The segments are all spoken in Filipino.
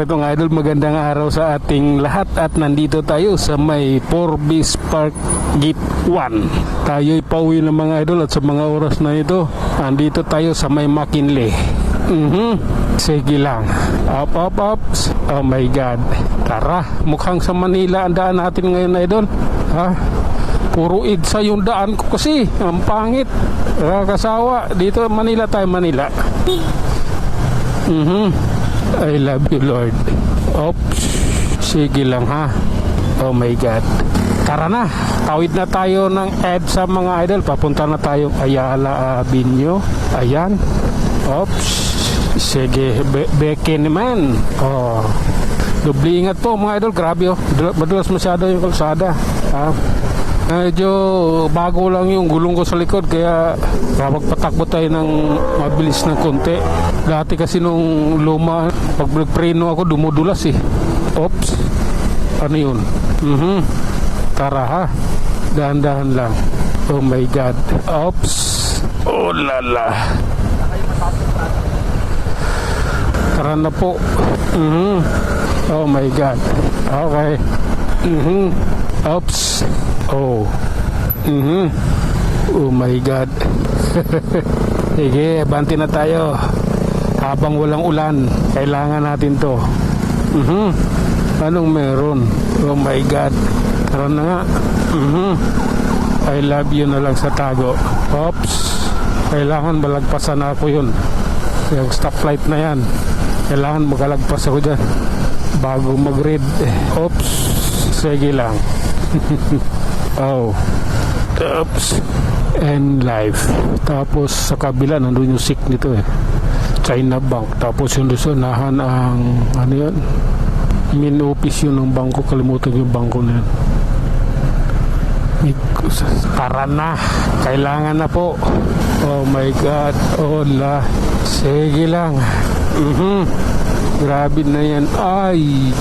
Alright mga idol, magandang araw sa ating lahat at nandito tayo sa may Forbes Park Gate 1. Tayo'y pauwi ng mga idol at sa mga oras na ito, andito tayo sa may McKinley. Sige lang. Up. Oh my God. Tara, mukhang sa Manila ang daan natin ngayon idol. Ha? Puro EDSA yung daan ko kasi. Ang pangit. Kakasawa. Dito Manila tayo, Manila. I love you Lord. Oops. Sige lang ha. Oh my God. Tara na. Tawid na tayo ng EDSA mga idol. Papunta na tayo Ayala Avenue. Ayan. Oops. Sige. Beke naman. Oh. Dubli ingat po mga idol. Grabe oh. Madulas masyado yung kalsada. Ha? Medyo bago lang yung gulong ko sa likod kaya magpatakbo tayo ng mabilis ng konti. Dati kasi nung luma, pag nagpreno ako dumudulas eh. Oops. Ano yun? Tara ha. Dahan-dahan lang. Oh my God. Oops. Oh lala. Tara na po. Oh my God. Okay. Oops. Oh. Oh my God. Sige, banti na tayo. Habang walang ulan, kailangan natin to. Anong meron? Oh my God. Tara na nga. I love you na lang sa tago. Oops. Kailangan malagpasan ako yun. Yung stoplight na yan. Kailangan makalagpas ako dyan bago mag-red. Oops. Sige lang. Oh. Oops. And live. Tapos sa kabila nandun yung SIC nito eh. China Bank. Tapos yung doon ang ano yun? Main office yun ng bangko. Kalimutan yung bangko na yun. Tara na. Kailangan na po. Oh my God. Oh la. Sige lang. Grabe na yan. Ay.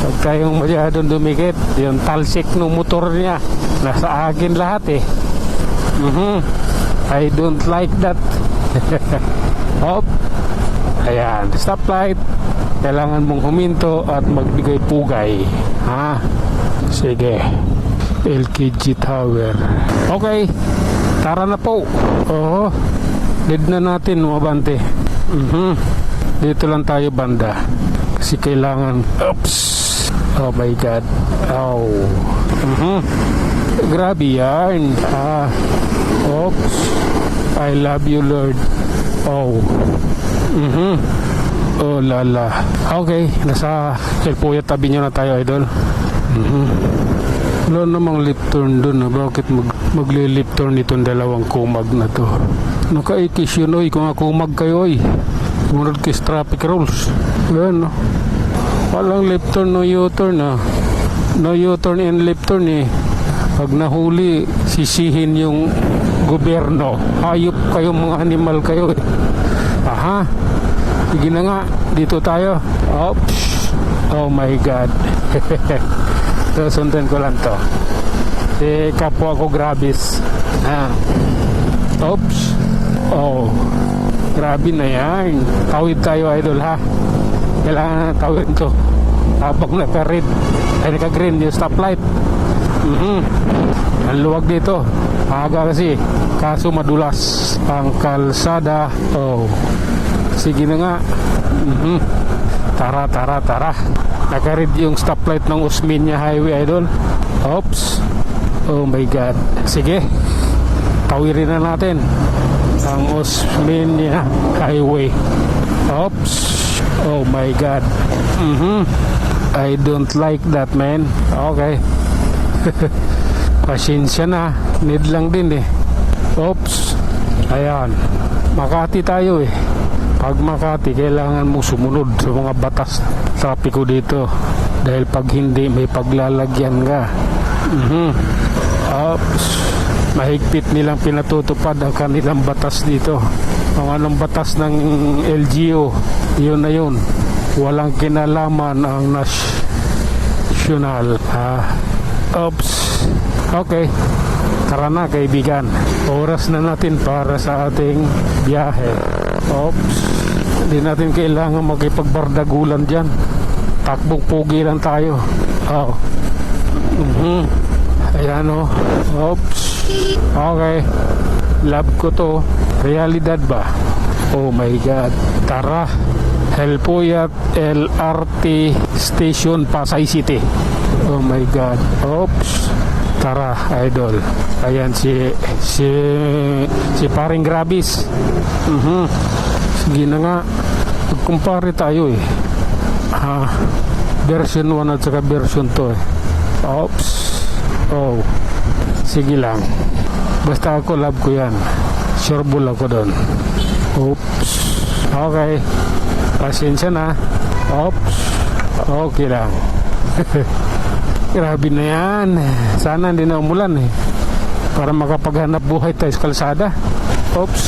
Huwag kayong masyadong dumikit. Yung talsik ng motor niya nasa akin lahat eh. I don't like that. Hop. Ayan, stoplight. Kailangan mong huminto at magbigay pugay. Ha? Sige. LKG Tower. Okay. Tara na po. Oo. Lead na natin mga bante. Dito lang tayo banda. Kasi kailangan. Oops. Oh my God. Oh. Grabe yan. Oops. I love you Lord. Oh. Oh lala. Okay. Nasa Elpuya tabi nyo na tayo idol. Wala namang lip turn dun. Bakit magli-lip turn itong dalawang kumag na to? Naka-80 yun oy. Kung kumag kayo oy. Sumunod kay traffic rules. Ayan no. Walang left turn, no U-turn no U-turn and left turn eh. Pag nahuli, sisihin yung gobyerno. Hayop kayo, mga animal kayo eh. Aha. Sige na nga, dito tayo. Oops. Oh my God. So, sundan ko lang to. Kapwa ko grabis. Oops. Oh. Grabe na yan. Tawid tayo idol ha. Kailangan na tawid to habang naka-red ay naka-green yung stoplight. Ang luwag dito maaga kasi kaso madulas ang kalsada. Oh sige na nga. Tara naka-red yung stoplight ng Osmeña Highway idol. Oops. Oh my God. Sige, tawirin na natin ang Osmeña Highway. Oops. Oh my God. I don't like that man. Okay. Pasensya na. Need lang din eh. Oops. Ayan. Makati tayo eh. Pag Makati, kailangan mo sumunod sa mga batas trapiko dito. Dahil pag hindi, may paglalagyan ka. Oops. Mahigpit nilang pinatutupad ang kanilang batas dito. Ang anong batas ng LGU, yun na yun. Walang kinalaman ang national. Oops. Okay. Tara na kaibigan. Oras na natin para sa ating biyahe. Oops. Hindi natin kailangan makipagbardagulan dyan. Takbong pugi lang tayo. Oh. Ayan o. Oops. Okay. Love ko to. Realidad ba? Oh my God. Tara. Helpuyat LRT Station, Pasay City. Oh my God. Oops. Tara, idol. Ayan si paring Grabis. Sige na nga. Magkumpare tayo eh. Version 1 at saka version 2 eh. Oops. Oh. Sige lang. Basta ako, love ko yan. Sure bull ako doon. Oops. Okay. Pasensya na. Oops. Okay lang. Grabe na yan. Sana hindi na umulan eh. Para makapaghanap buhay tayo sa kalsada. Oops.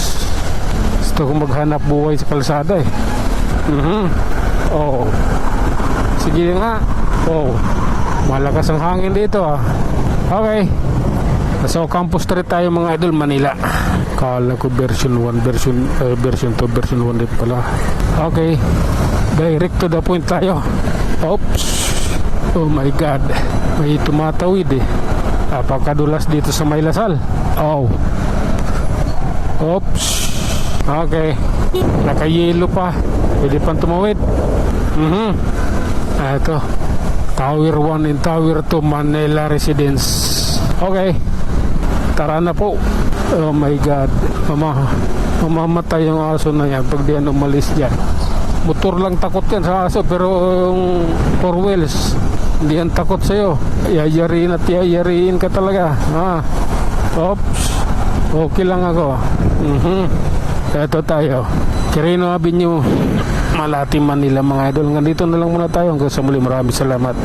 Gusto ko maghanap buhay sa kalsada eh. Oh. Sige nga. Oh. Malakas ang hangin dito ah. Okay. So Campus Street tayo mga idol, Manila. Kala ko version 1, version 2, version 1 din pala. Okay. Direct to the point tayo. Oops. Oh my God. May tumatawid eh. Napakadulas dito sa May Lasal. Oh. Oops. Okay. Naka-yellow pa. Pwede pang tumawid. Ito. Tower 1 and Tower 2 Manila Residence. Okay. Tara na po. Oh my God. Mamamatay yung aso na yan pag di yan umalis dyan. Motor lang takot yan sa aso, pero yung 4 wheels hindi yan takot sa'yo. Yayariin at yayariin ka talaga. Oops. Okay lang ako. Ito tayo. Quirino Avenue, Malati, Manila mga idol. Nandito na lang muna tayo. Hanggang sa muli, maraming salamat.